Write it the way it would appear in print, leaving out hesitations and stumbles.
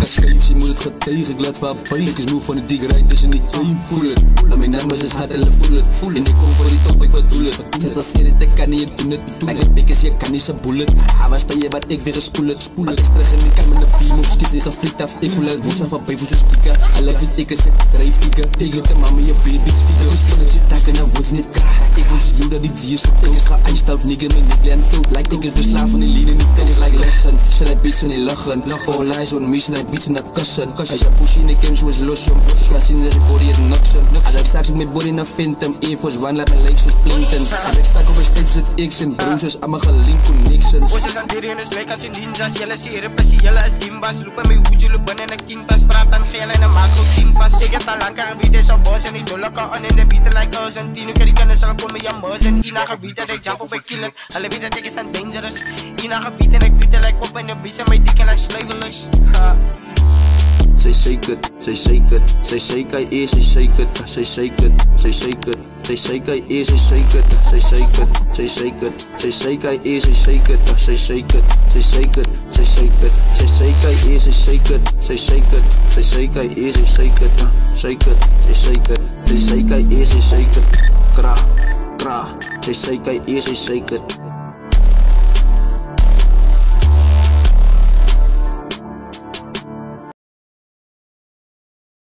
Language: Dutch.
kan schijf, ze moet het getuigen. Ik laat van buig, ik is moe van die diggerij tussen die game. Voel het, en mijn nummers is hard, hulle voel het. En ik kom voor die top, ik bedoel het. Zet als hier, ik kan niet, ik doe het. Like een dik is, je kan niet zijn bullet. Waar sta je, wat ik weer gespoel het. Al is terug en ik kan met een beam op schiet, zich geflikt af. Ik voel het, moes af van bij voor zo'n sticker. Alle weet ik is het, drijf kieken. Ik weet de mama, je beet, dit sticker. Dus kan ik zit takken, nou wordt niet kraag. Ik moet dus doen dat die die is voor ik is geëist out, nigga, mijn nik leen dood. Like ik is verslaafd van die lieden, niet kan ik like lessen. Ze rijdt beats en die lachen. Online zo'n mies, rijdt beats en dat kussen. Als je push in de game, zo is los, jong. Ga zien dat je body het nuksen. Als ik straks met body naar vind hem. Air Force One, laat mijn leeg zo splinten. Als ik straks op een steeds zit ik zijn broers, is allemaal gelinkt voor niksen. Voices aan dierin is lijkt als je ninjas. Jelle zie repassie, jelle is imbas. Lopen met hoedje, lopen in een kintas. Praat aan geel en een macro kinpas. Ik heb al lang gebied, is al boos en die dolle kan on in de beat like us. En 10 uur kan die kennis zal komen, ja mers. En Ina gebied dat ik jump op, ik kill it. Alle weet dat ik is aan dangerous. Ina gebied en ik weet dat ik op in de beat en mijn dik en ik slaveless. Zij shake it, zij shake it, zij shake it, zij shake it, zij shake it, zij shake it. Zij shake it, zij shake it, zij shake it, zij shake it, zij shake it, zij shake it, zij shake it, zij shake it, zij shake it, zij shake it, zij shake it, zij shake it, zij shake it, zij shake it, shake it, zij shake it, zij shake it, zij shake it, kra, kra, zij shake it, zij shake it.